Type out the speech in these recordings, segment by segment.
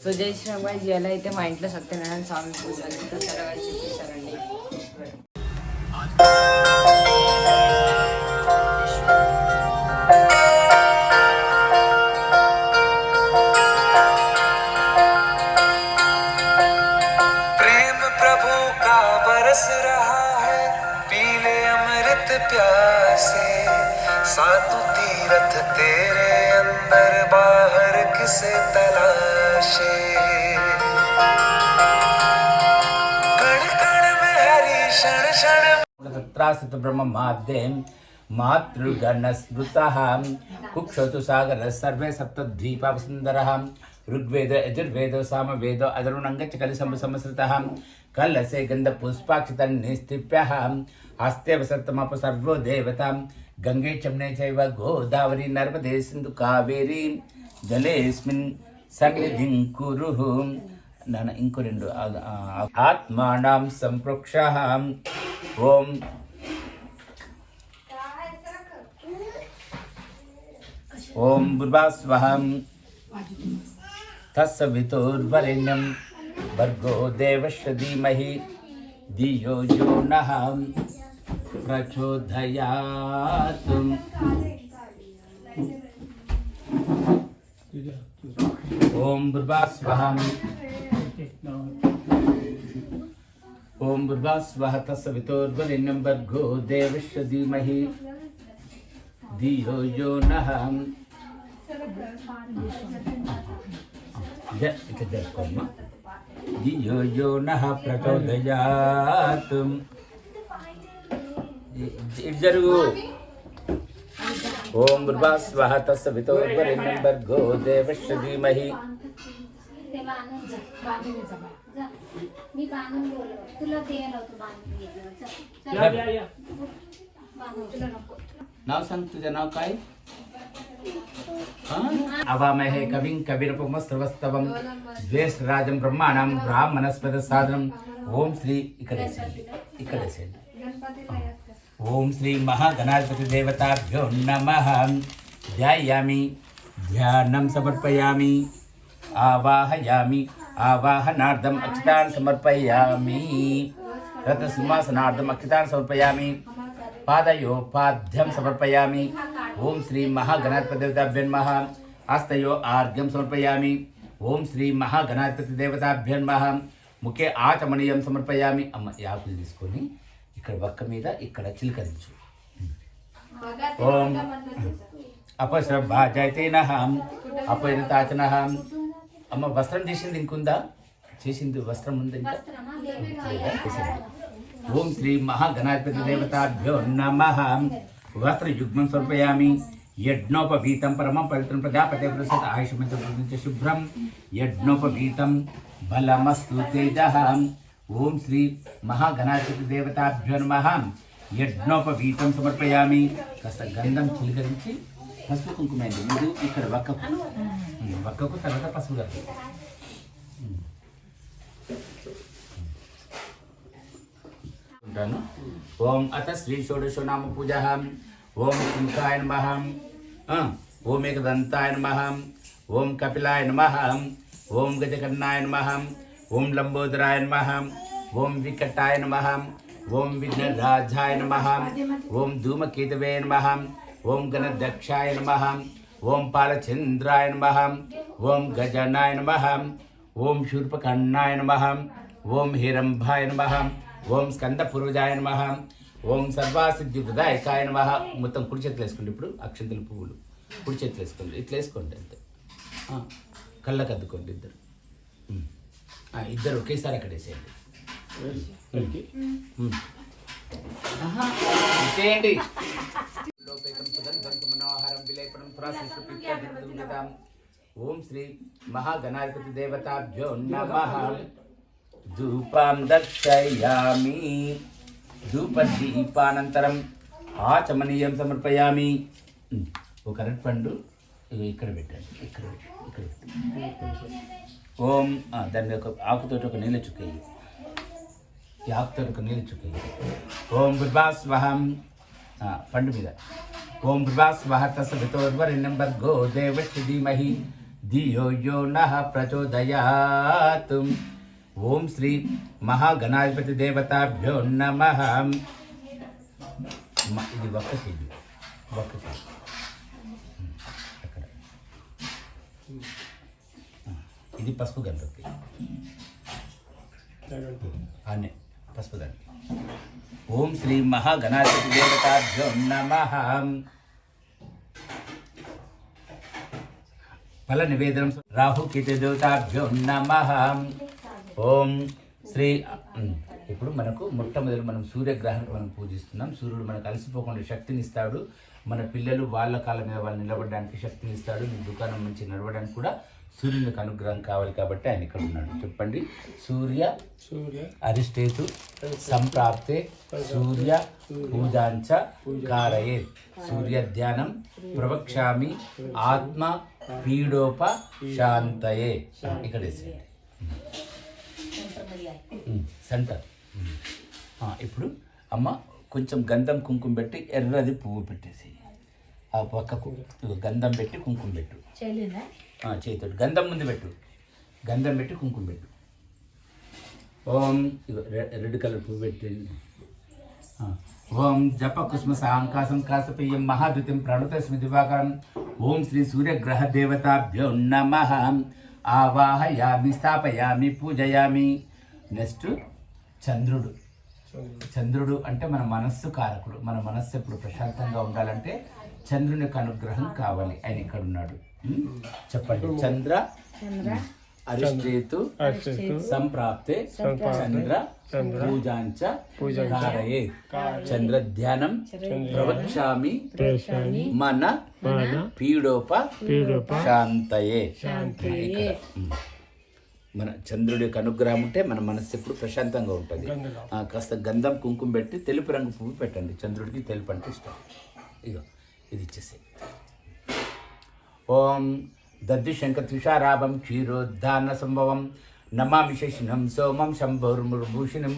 So జై శ్రీరామ్ గారు ఎలా అయితే మా ఇంట్లో సత్యనారాయణ స్వామి పూజ దసరా చూపిస్తారండి. प्रेम प्रभु का बरस रहा है, पीले अमृत प्यासे, सातों तीरथ तेरे अंदर बाहर किसे तलाशे, कण कण में हरि क्षण क्षण तत्रासित ब्रह्म माद्ये मातृगण स्मृतः कुक्षोतु सागर सर्वे सप्तद्वीपा सुंदरः ऋग्वेद यजुर्वेद सामवेद अधरुणंगच कलिसम संस्कृतः कलसे गंध पुष्पाक्षितन्निस्तिप्यः हस्ते वसतमप सर्वो देवता गंगे चमने चैव गोदावरी नर्मदे सिंधु कावेरी जलेस्मिन् सन्निधिं कुरुः नाना इंको रेंडु आत्मानां संप्रोक्षः ओम ओम भूर्भुवः तत्सवितुर्वरेण्यं भर्गो देवस्य धीमहि धियो यो नः प्रचोदयात्। ओम भूर्भुवः ओम भूर्भुवः तत्सवितुर्वरेण्यं भर्गो देवस्य धीमहि धियो यो नः धियो यो नः प्रचोदयात्। जरुगु ओम भूर्भुवः तत्सवितुर्वरेण्यं भर्गो देवस्य धीमहि मी बांधून बोलव तुला द्यायला होतं बांधून नाव सांग तुझं नाव काय? अवामहे कविं कविरपमस्तवस्तवं ज्येष्ठराजं ब्रह्माणं ब्राह्मणस्पद साधनं ओम श्री इकडे ओम श्री महागणाधिपति देवताभ्यो नमः। ध्यायामि ध्यानं समर्पयामि आवाहयामि आवाहनार्थम् अक्षतान् समर्पयामि रत्नसिंहासनार्थम् अक्षतान् समर्पयामि पादयो पाद्यं समर्पयामि ओम श्री महागणाधिपति देवताभ्यो नमः। हस्तयो आर्घ्यं समर्पयामि ओम श्री महागणाधिपति देवताभ्यो नमः। मुखे आचमनीयं समर्पयामि अम्म యాకులు తీసుకొని ఇక్కడ వక్క మీద ఇక్కడ చిలకరించు ఓం అపశ్రభాజైతేనః అపరితాచనః అమ్మ వస్త్రం చేసింది ఇంకుందా చేసింది వస్త్రం ఉంది ఇంకా ओम श्री महागणाधिपति देवताभ्यो नमः। वस्त्र युग्मं समर्पयामि यज्ञोपवीतं परमं पवित्रं प्रजापते प्रसाद आयुष्मन्तं शुभ्रं यज्ञोपवीतं बलमस्तु तेजः। ओम श्री महागणाधिपति देवताभ्यो नमः। यज्ञोपवीतं समर्पयामि कास्త గంధం చిలకరించి పసుపు కుంకుమ ముందు ఇక్కడ వక్కకు తర్వాత పసుపు కలుపు ओम अथ श्री षोडशो नाम पूजा ओम शुंकाय नमः ओम एकदंताय नमः ओम कपिलाय नमः ओम गजकर्णाय नमः ओम लंबोदराय नमः ओम विकटाय नमः ओम विघ्नराजाय नमः ओम धूमकेतवे नमः ओम गणदक्षाय नमः ओम पालचंद्राय नमः ओम गजनाय नमः ओम शूर्पकर्णाय नमः ओम हिरंभाय नमः ओम स्कंद पूर्वजाय नमः ओम सर्वासिद्धि प्रदायकाय नमः। మొత్తం కుడి చేతులు వేసుకోండి. ఇప్పుడు అక్షంతల పువ్వులు కుడి చేతులు వేసుకోండి. ఇట్లా వేసుకోండి అంతే. కళ్ళకు అద్దుకోండి ఇద్దరు ఇద్దరు ఒకేసారి అక్కడ వేసేయండి. చేయండి. ఓం శ్రీ మహాగణాధిపతి దేవతాభ్యో నమః। धूपं दर्शयामि धूपदीपानन्तरम् आचमनीयं समर्पयामि। ఒక అరటి పండు ఇక్కడ పెట్టండి. ఇక్కడ ఓం దాని ఒక ఆకుతోటి ఒక నీళ్ళ చుక్క ఈ ఆకుతోటి ఒక నీళ్ళ చుక్క ఓం భూర్భువः పండు మీద ఓం భూర్భువः తస్సవితుర్వరేण्यं భర్గో దేవस्य ధీమహి ధియో యో నః ప్రచోదయాత్. ఓం శ్రీ మహాగణాధిపతి దేవతాభ్యో నమః. ఇది ఒక్క కేజీ అక్కడ. ఇది పసుపు గంటకి అనే పసుపు గంట. ఓం శ్రీ మహాగణాధిపతి దేవతాభ్యో నమః. ఫల నివేదనం రాహుకేతు దేవతాభ్యో నమః. ఓం శ్రీ. ఇప్పుడు మనకు మొట్టమొదటి మనం సూర్యగ్రహానికి మనం పూజిస్తున్నాం. సూర్యుడు మనకు అలసిపోకుండా శక్తిని ఇస్తాడు. మన పిల్లలు వాళ్ళ కాళ్ళ మీద వాళ్ళు నిలబడడానికి శక్తిని ఇస్తాడు. మీ దుకాణం మంచి నడవడానికి కూడా సూర్యునికి అనుగ్రహం కావాలి కాబట్టి ఆయన ఇక్కడ ఉన్నాడు. చెప్పండి. సూర్య అరిష్టేతు సంప్రాప్తే సూర్య పూజాంచ కారయే. సూర్య ధ్యానం ప్రవక్ష్యామి ఆత్మ పీడోప శాంతయే. ఇక్కడ వేసేయండి సెంటర్. ఇప్పుడు అమ్మ కొంచెం గంధం కుంకుమ పెట్టి ఎర్రది పువ్వు పెట్టేసి ఆ పక్కకు గంధం పెట్టి కుంకుమ పెట్టు. చేతుడు గంధం ముందు పెట్టు. గంధం పెట్టి కుంకుమ పెట్టు. ఓం రెడ్ కలర్ పువ్వు పెట్టి. ఓం జప కుస్మ సాంకాసం కాసపేయం మహాద్యుతిం ప్రణుతస్మి దివాకరం. ఓం శ్రీ సూర్యగ్రహ దేవతాభ్యో నమః. ఆవాహయామి స్థాపయామి పూజయామి. నెక్స్ట్ చంద్రుడు. చంద్రుడు అంటే మన మనస్సు కారకుడు. మన మనస్సు ఎప్పుడు ప్రశాంతంగా ఉండాలంటే చంద్రుని యొక్క అనుగ్రహం కావాలి. ఆయన ఇక్కడ ఉన్నాడు. చెప్పండి. చంద్ర అరిష్టేతు సంప్రాప్తే చంద్ర పూజాంచ కారయే. చంద్ర ధ్యానం ప్రవక్ష్యామి మన పీడోప శాంతయే. మన చంద్రుడి యొక్క అనుగ్రహం ఉంటే మన మనస్సు ఎప్పుడు ప్రశాంతంగా ఉంటుంది. కాస్త గంధం కుంకుమ పెట్టి తెలుపు రంగు పువ్వు పెట్టండి. చంద్రుడికి తెలుపు అంటే ఇష్టం. ఇగో ఇది ఇచ్చేసి. ఓం దద్యుశంక తుషారాభం క్షీరోద్ధాన సంభవం నమామి శశినం సోమం శంభోర్ముర్భూషణం.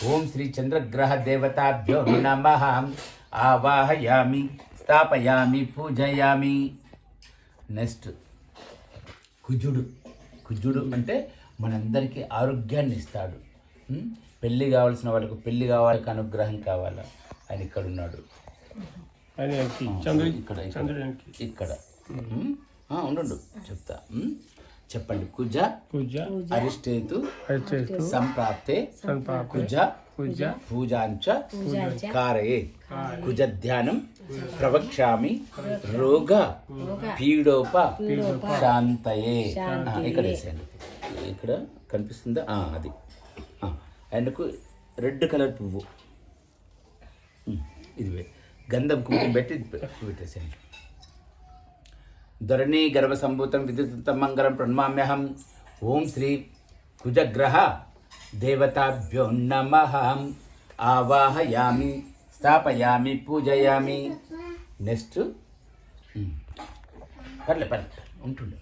ఓం శ్రీ చంద్రగ్రహ దేవతాభ్యో నమః. ఆవాహయామి స్థాపయామి పూజయామి. నెక్స్ట్ కుజుడు. కుజుడు అంటే మనందరికీ ఆరోగ్యాన్ని ఇస్తాడు. పెళ్ళి కావాల్సిన వాళ్ళకు పెళ్ళి కావాలకి అనుగ్రహం కావాలా ఆయన ఇక్కడ ఉన్నాడు. ఇక్కడ ఉండు చెప్తా. చెప్పండి. కుజ అరిష్టేతు సంప్రాప్తే కుజ పూజాంచ కారయే. కుజ ధ్యానం ప్రవక్ష్యామి రోగ పీడోప శాంతయే. ఇక్కడ వేసేయండి. ఇక్కడ కనిపిస్తుందా? అది. ఆయనకు రెడ్ కలర్ పువ్వు ఇది గంధం కుంకుమ పెట్టి పెట్టేసేయండి. ధరణి గర్భ సంభూతం విద్యుతం మంగళం ప్రణమామ్యహం. ఓం శ్రీ కుజగ్రహ దేవతాభ్యో నమః. ఆవాహయామి స్థాపయామి పూజయామి. నెక్స్ట్ పర్లే ఉంటుండే.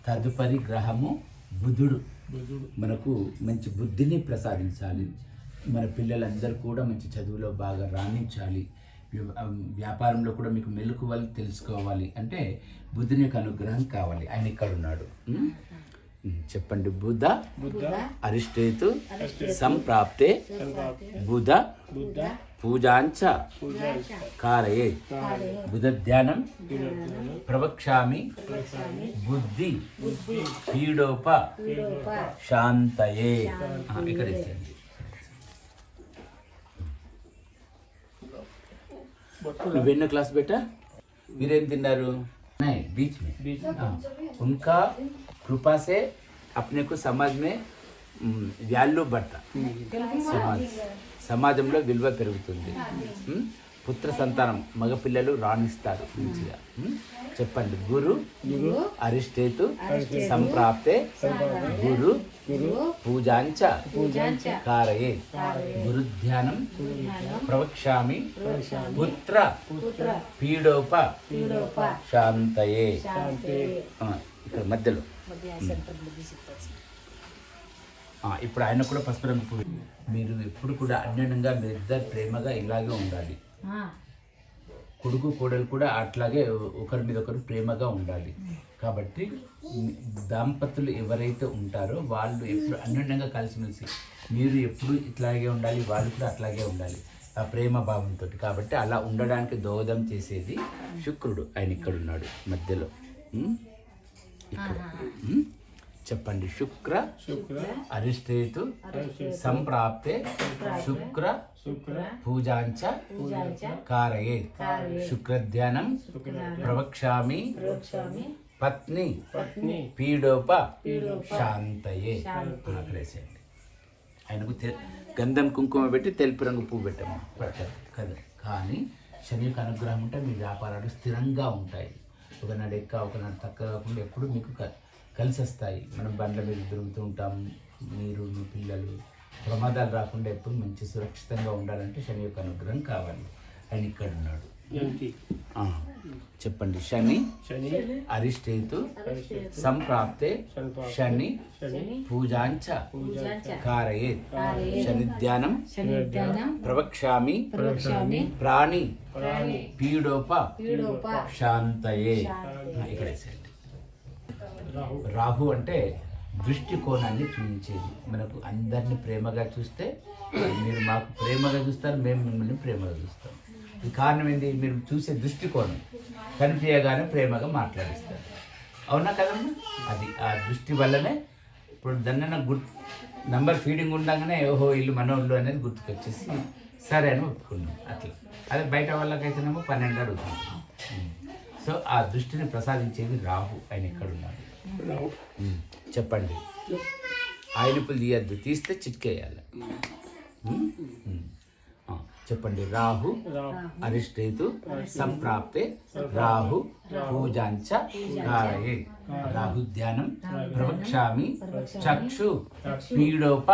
తదుపరి గ్రహము బుధుడు. మనకు మంచి బుద్ధిని ప్రసాదించాలి. మన పిల్లలందరూ కూడా మంచి చదువులో బాగా రాణించాలి. వ్యాపారంలో కూడా మీకు మెలకువలు తెలుసుకోవాలి అంటే బుధుని యొక్క అనుగ్రహం కావాలి. ఆయన ఇక్కడ ఉన్నాడు. చెప్పండి. బుధ అరిష్టేతు సంప్రాప్తే బుధ పూజాంచ కారయే. బుధ ధ్యానం ప్రవక్ష్యామి బుద్ధి పీడోప శాంతయే. ఇక్కడ వేసేయండి. నువ్వెన్నో క్లాస్ బేటా? మీరేం తిన్నారు? बीच में उनका कृपा से अपने को समाज में వాల్యూ బట్ట సమాజంలో విలువ పెరుగుతుంది. పుత్ర సంతానం మగపిల్లలు రాణిస్తారు మంచిగా. చెప్పండి. గురు అరిష్టేతు సంప్రాప్తే గురు పూజాంచ కారయే. గురు ధ్యానం ప్రవక్ష్యామి పుత్ర పీడోప శాంతయే. ఇక్కడ మధ్యలో ఇప్పుడు ఆయన కూడా పసుపు రంగు పువ్వు. మీరు ఎప్పుడు కూడా అన్యోన్యంగా మీ ఇద్దరు ప్రేమగా ఇలాగే ఉండాలి. కొడుకు కోడలు కూడా అట్లాగే ఒకరి మీద ఒకరు ప్రేమగా ఉండాలి. కాబట్టి దాంపతులు ఎవరైతే ఉంటారో వాళ్ళు ఎప్పుడు అన్యోన్యంగా కలిసిమెలిసి మీరు ఎప్పుడు ఇట్లాగే ఉండాలి, వాళ్ళు కూడా అట్లాగే ఉండాలి ఆ ప్రేమ భావంతో. కాబట్టి అలా ఉండడానికి దోహదం చేసేది శుక్రుడు. ఆయన ఇక్కడ ఉన్నాడు మధ్యలో. ఇక్కడ చెప్పండి. శుక్ర అరిష్టేతు సంప్రాప్తే శుక్ర పూజాంచ కారయే శుక్రధ్యానం ప్రవక్ష్యామి పత్ని పీడోప శాంతయే. ఆకలేసేయండి. ఆయనకు గంధం కుంకుమ పెట్టి తెలుపు రంగు పువ్వు పెట్టాము కదా. కానీ శని యొక్క అనుగ్రహం ఉంటే మీ వ్యాపారాలు స్థిరంగా ఉంటాయి. ఒకనాడు ఎక్క ఒకనాడు తక్కువ కాకుండా ఎప్పుడు మీకు కలిసి వస్తాయి. మనం బండ్ల మీద తిరుగుతూ ఉంటాం. మీరు మీ పిల్లలు ప్రమాదాలు రాకుండా ఎప్పుడు మంచి సురక్షితంగా ఉండాలంటే శని యొక్క అనుగ్రహం కావాలి. ఆయన ఇక్కడ ఉన్నాడు. చెప్పండి. శని అరిష్టేతు సంప్రాప్తే శని పూజాంచ కారయే శనిధ్యానం ప్రవక్ష్యామి ప్రాణి పీడోప శాంతయే. ఇక్కడ వేసేయండి. రాహు అంటే దృష్టికోణాన్ని చూపించేది. మనకు అందరినీ ప్రేమగా చూస్తే మీరు మాకు ప్రేమగా చూస్తారు, మేము మిమ్మల్ని ప్రేమగా చూస్తాం. ఈ కారణం ఏంటి? మీరు చూసే దృష్టికోణం కనిపించగానే ప్రేమగా మాట్లాడిస్తారు. అవునా కదమ్మా? అది ఆ దృష్టి వల్లనే ఇప్పుడు దాన్ని నంబర్ ఫీడింగ్ ఉండగానే ఓహో ఇల్లు మనోళ్ళు అనేది గుర్తుకొచ్చేసి సరే అని ఒప్పుకున్నాం. అట్లా అదే బయట వాళ్ళకైతేనేమో 12 అడుగుతుంది. సో ఆ దృష్టిని ప్రసాదించేది రాహు. ఆయన ఇక్కడ ఉన్నాడు. చెప్పండి. ఆయిలిపులు తీయద్దు, తీస్తే చిట్కేయాలి. చెప్పండి. రాహు అరిష్టేతు సంప్రాప్తే రాహు పూజాంచ కారయే రాహు ధ్యానం ప్రవక్ష్యామి చక్షు పీడోప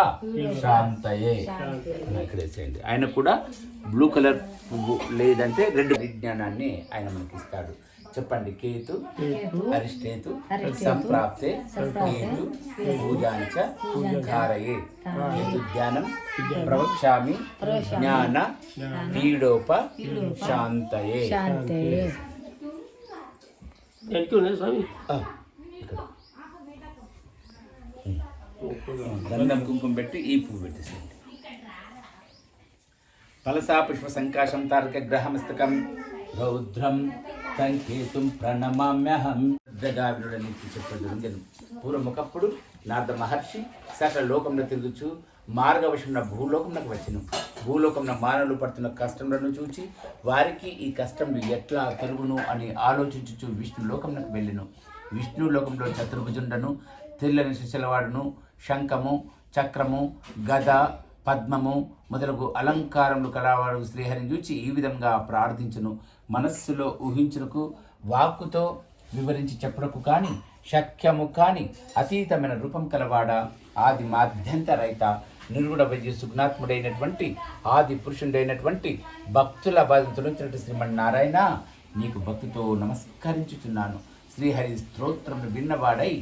శాంతయే. ఇక్కడ వేసేయండి. ఆయన కూడా బ్లూ కలర్ పువ్వు లేదంటే రెడ్ విజ్ఞానాన్ని ఆయన మనకి ఇస్తాడు. చెప్పండి. కేతు అరిష్టేతు సంప్రాప్తే కేతు పూజాంచ కారయే కేతు ధ్యానం ప్రవక్ష్యామి జ్ఞాన పీడోప శాంతయే. గంధం కుంకుమ పెట్టి ఈ పువ్వు పెట్టేసేయండి. ఫలసా పుష్ప సంకాశం తారక గ్రహమస్తకం రౌద్రం సంకేతుం ప్రణమామ్యహం. జగావినుడని చెప్పడం పూర్వం ఒకప్పుడు నారద మహర్షి సకల లోకంలో తిరుగుచు మార్గవశంలో భూలోకంలోకి వచ్చెను. భూలోకంలో మానవులు పడుతున్న కష్టములను చూచి వారికి ఈ కష్టంలు ఎట్లా తరుగును అని ఆలోచించుచు విష్ణు లోకంలోకి వెళ్ళెను. విష్ణు లోకంలో చతుర్భుజుండను, తెల్లని శిశలవాడును, శంఖము, చక్రము, గద, పద్మము మొదలగు అలంకారములు కలవాడు శ్రీహరిని చూచి ఈ విధంగా ప్రార్థించును. మనస్సులో ఊహించునకు, వాక్కుతో వివరించి చెప్పుటకు కానీ శక్యము కాని అతీతమైన రూపం కలవాడ, ఆది మాధ్యంత రైత, నిర్గుణ వైద్య సుగుణాత్ముడైనటువంటి ఆది పురుషుడైనటువంటి భక్తుల బాధితుడు శ్రీమన్నారాయణ, నీకు భక్తితో నమస్కరించుచున్నాను. శ్రీహరి స్తోత్రమును విన్నవాడై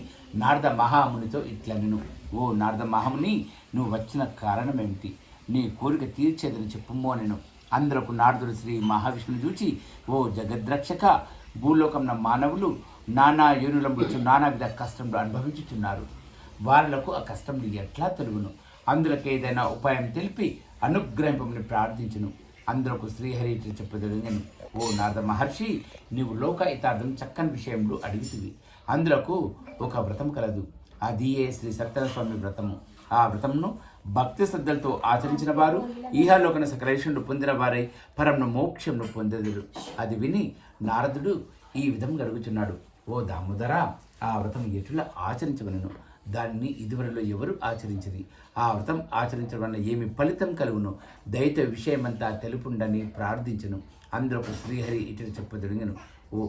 నారద మహామునితో ఇట్లా విను. ఓ నారద మహాముని, నువ్వు వచ్చిన కారణం ఏమిటి? నీ కోరిక తీర్చేదని చెప్పుమో. నేను అందరకు నారదుడు శ్రీ మహావిష్ణుని చూచి, ఓ జగద్రక్షక, భూలోకంన మానవులు నానా యోనులంబుచు నానావిధ కష్టంలో అనుభవించుతున్నారు. వారులకు ఆ కష్టంలో ఎట్లా తొలుగును? అందులకు ఏదైనా ఉపాయం తెలిపి అనుగ్రహింపమని ప్రార్థించును. అందరకు శ్రీహరి చెప్పదలిగాను. ఓ నారద మహర్షి, నీవు లోక హితార్థం చక్కని విషయంలో అడిగితివి. అందులకు ఒక వ్రతం కలదు. అది శ్రీ సత్యనారాయణ వ్రతము. ఆ వ్రతమును భక్తి శ్రద్ధలతో ఆచరించిన వారు ఈహాలోకన సకలేషుడు పొందిన వారై పరమును మోక్షమును పొందెదరు. అది విని నారదుడు ఈ విధంగా అడుగుచున్నాడు. ఓ దామోదర, ఆ వ్రతం ఎటులా ఆచరించవలను? దాన్ని ఇదివరలో ఎవరు ఆచరించింది? ఆ వ్రతం ఆచరించడం వల్ల ఏమి ఫలితం కలుగును? దయతో విషయమంతా తెలుపుండని ప్రార్థించను. అందరూ శ్రీహరి ఇటు చెప్పదొడిగను. ఓ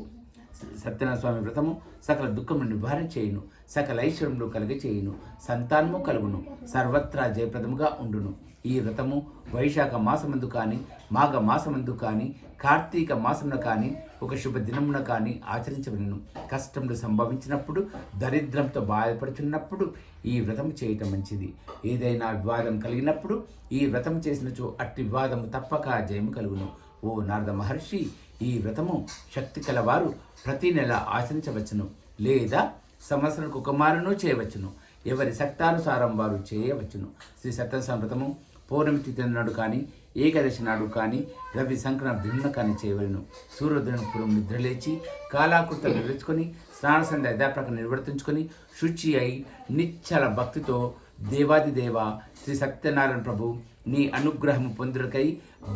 సత్యనారాయణ స్వామి వ్రతము సకల దుఃఖమును నివారణ చేయును, సకల ఐశ్వర్యములు కలిగ చేయును, సంతానము కలుగును, సర్వత్రా జయప్రదముగా ఉండును. ఈ వ్రతము వైశాఖ మాసమందు కానీ, మాఘ మాసమందు కానీ, కార్తీక మాసమున కానీ, ఒక శుభ దినమున కానీ ఆచరించవలను. కష్టములు సంభవించినప్పుడు, దరిద్రంతో బాధపడుతున్నప్పుడు ఈ వ్రతం చేయటం మంచిది. ఏదైనా వివాదం కలిగినప్పుడు ఈ వ్రతం చేసినచో అట్టి వివాదము తప్పక జయము కలుగును. ఓ నారద మహర్షి, ఈ వ్రతము శక్తి కలవారు ప్రతి నెల ఆచరించవచ్చును, లేదా సంవత్సరానికి ఒక మారును చేయవచ్చును. ఎవరి శక్తానుసారం వారు చేయవచ్చును. శ్రీ సత్యనారాయణ వ్రతము పౌర్ణమి తిథి నాడు కానీ, ఏకాదశి నాడు కానీ, రవి సంక్రమణ భిన్న కానీ చేయవలను. సూర్యోదయం పూర్వం నిద్రలేచి కాలాకృతలు నిలుచుకొని స్నాన సంధ్య యథాప్రకారం నిర్వర్తించుకొని శుచి అయి నిశ్చల భక్తితో దేవాదిదేవ శ్రీ సత్యనారాయణ ప్రభు నీ అనుగ్రహము పొందుటకై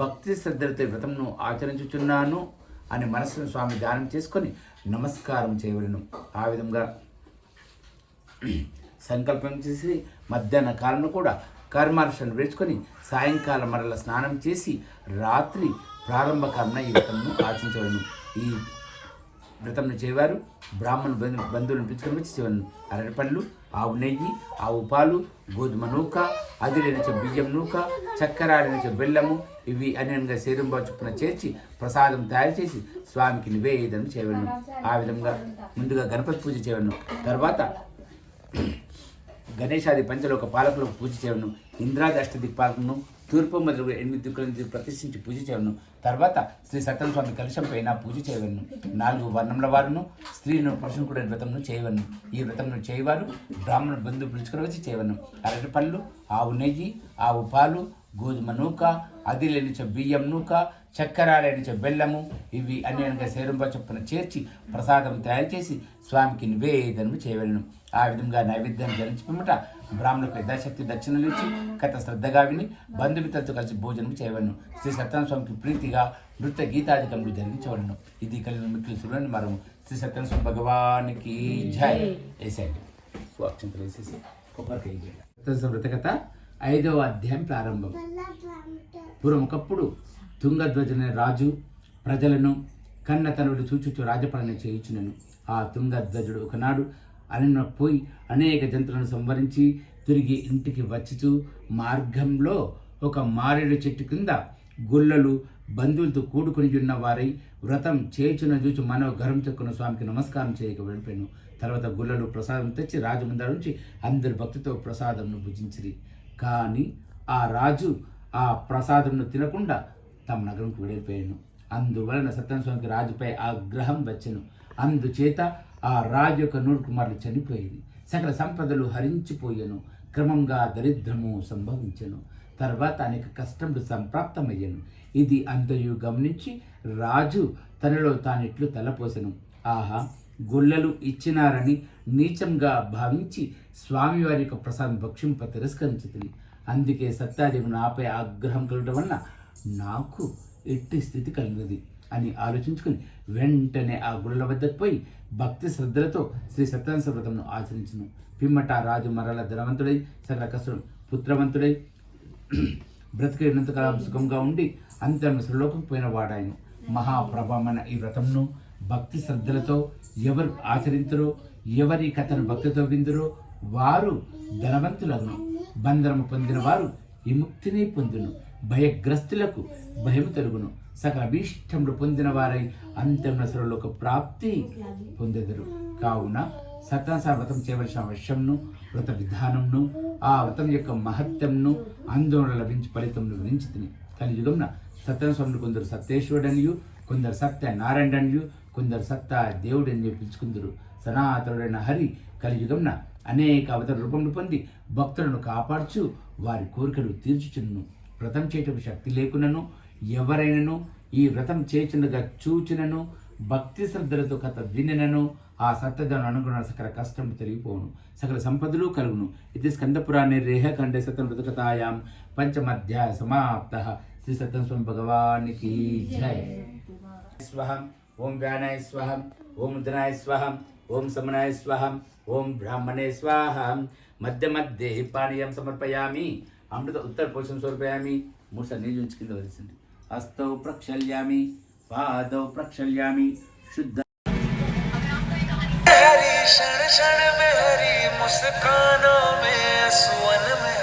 భక్తి శ్రద్ధలతో వ్రతమును ఆచరించుచున్నాను అని మనసును స్వామి ధ్యానం చేసుకొని నమస్కారం చేయవలను. ఆ విధంగా సంకల్పం చేసి మధ్యాహ్న కాలంలో కూడా కర్మానుష్ఠానం వేసుకొని సాయంకాలం మరల స్నానం చేసి రాత్రి ప్రారంభ కాలంలో ఈ వ్రతంను ఆచరించవలను. ఈ వ్రతంను చేయవారు బ్రాహ్మణ బంధువులను పిలుచుకొని వచ్చి చేయవలను. అరటిపళ్ళు, ఆవు నెయ్యి, ఆవు పాలు, గోధుమ నూక, అదిలేనిచే బియ్యం నూక, చక్కెర ఆడినిచే బెల్లము ఇవి అన్యంగా శరీరంబా చొప్పున చేర్చి ప్రసాదం తయారు చేసి స్వామికి నివేదన చేయవలను. ఆ విధంగా ముందుగా గణపతి పూజ చేయవలను. తర్వాత గణేశాది పంచలోక పాలకులకు పూజ చేయవలను. ఇంద్రాది అష్టదిక్పాలకులను తూర్పు మొదలుగా 8 దిక్కులను ప్రతిష్ఠించి పూజ చేయవలను. తర్వాత శ్రీ సత్యనారాయణ స్వామి కలశం పైన పూజ చేయవలను. 4 వర్ణముల వారును స్త్రీను పురుషుని కూడా వ్రతంను చేయవలను. ఈ వ్రతంను చేయవారు బ్రాహ్మణ బంధువు పిలుచుకుని వచ్చి చేయవలను. అరటి పళ్ళు, ఆవు నెయ్యి, ఆవు పాలు, గోధుమ నూక, అది లేనిచ బియ్యం నూక, చక్కెర లేనిచ బెల్లము ఇవి అన్యంగా శరీరంబా చొప్పున చేర్చి ప్రసాదం తయారు చేసి స్వామికి నివేదనము చేయవలను. ఆ విధంగా నైవేద్యం ధరించిపోమట బ్రాహ్మణులకు యథాశక్తి దక్షిణలు ఇచ్చి కథ శ్రద్ధగా విని బంధుమిత్రులతో కలిసి భోజనం చేయవలను. శ్రీ సత్యనారాయణ స్వామికి ప్రీతిగా నృత్య గీతాధికములు జరిగించవలను. ఇది కలిగిన మిక్కులు సులని మరము. శ్రీ సత్యనారాయణ స్వామి భగవానికి జై. వేసేయండి అక్షంతలు వేసేసి సత్యనారాయణ వ్రత కథ 5వ అధ్యాయం ప్రారంభం. పూర్వం ఒకప్పుడు తుంగధ్వజనే రాజు ప్రజలను కన్న తనుడు చూచుచు రాజపాలన చేయుచునను. ఆ తుంగధ్వజుడు ఒకనాడు అరణ్యంలో పోయి అనేక జంతువులను సంవరించి తిరిగి ఇంటికి వచ్చుచు మార్గంలో ఒక మారేడు చెట్టు కింద గొల్లలు బంధువులతో కూడుకొని ఉన్న వారై వ్రతం చేయుచున్న చూచి మనోగరం చెక్కున్న స్వామికి నమస్కారం చేయక వెళ్ళిపోయాను. తర్వాత గొల్లలు ప్రసాదం తెచ్చి రాజు ముందర నుంచి అందరి భక్తితో ప్రసాదంను భుజించిరి. కానీ ఆ రాజు ఆ ప్రసాదంను తినకుండా తమ నగరంకు వెళ్ళిపోయాను. అందువలన సత్యనారాయణ స్వామికి రాజుపై ఆగ్రహం వచ్చెను. అందుచేత ఆ రాజు యొక్క 100 కుమారులు చనిపోయేది. సకల సంపదలు హరించిపోయాను. క్రమంగా దరిద్రము సంభవించెను. తర్వాత అనేక కష్టములు సంప్రాప్తమయ్యాను. ఇది అంతయు గమనించి రాజు తనలో తానిట్లు తలపోసెను. ఆహా, గొల్లలు ఇచ్చినారని నీచంగా భావించి స్వామివారి యొక్క ప్రసాదం భక్షింప తిరస్కరించుతుంది. అందుకే సత్యాదేవి నాపై ఆగ్రహం కలగడం వలన నాకు ఎట్టి స్థితి కలిగినది అని ఆలోచించుకుని వెంటనే ఆ గుళ్ళ వద్దకు పోయి భక్తి శ్రద్ధలతో శ్రీ సత్యనారాయణ వ్రతంను ఆచరించును. పిమ్మట రాజు మరల ధనవంతుడై సకల కష్టం పుత్రవంతుడై బ్రతికినంతకాలం సుఖంగా ఉండి అంతరం శ్రీలోకం పోయిన వాడాయను. మహాప్రభమైన ఈ వ్రతంను భక్తి శ్రద్ధలతో ఎవరు ఆచరించరో, ఎవరి కథను భక్తితో విందురో వారు ధనవంతులను, బంధనము పొందిన వారు విముక్తిని పొందును, భయగ్రస్తులకు భయము తొలగును, సకల అభీష్టములు పొందిన వారై అంత్యమున సర్వలోక ప్రాప్తి పొందెదరు. కావున సత్యనారాయణ వ్రతం చేయవలసిన అవశ్యంను, వ్రత విధానంను, ఆ వ్రతం యొక్క మహత్యంను, ఆందోళన లభించి ఫలితంను వివరించుతుంది. కలియుగంన సత్యనారాయణ స్వామిని కొందరు సత్యేశ్వరుడనియు, కొందరు సత్యనారాయణుడనియు, కొందరు సత్య దేవుడని పిలుచుకుందరు. సనాతనుడైన హరి కలియుగంన అనేక అవతార రూపములు పొంది భక్తులను కాపాడుచు వారి కోరికలు తీర్చుచును. వ్రతం చేయటం శక్తి లేకునను ఎవరైనను ఈ వ్రతం చేయుచుండగా చూచినను భక్తి శ్రద్ధలతో కథ వినను ఆ సత్యదను అనుగుణ సకల కష్టం తెలియపోవును, సకల సంపదలు కలుగును. ఇది స్కందపురాణే రేహఖండే సత్యవ్రతకథాయాం పంచమాధ్యాయ సమాప్త. శ్రీ సత్యనారాయణ స్వామి భగవానికి జై. స్వహం ఓం వ్యానాయ స్వహం, ఓం ఉదనాయ స్వహం, ఓం సమనాయ స్వహం, ఓం బ్రాహ్మణే స్వాహం. మధ్య మధ్య పానీయం సమర్పయామి, అమృత ఉత్తర పోషణ సమర్పయామి. 3 సార్లు నీళ్ళు ఉంచి కింద వదిలింది. హస్తౌ ప్రక్షాళ్యామి, పాదౌ ప్రక్షాళ్యామి. శుద్ధ हरी क्षण क्षण में हरी मुस्कानों में सुवन में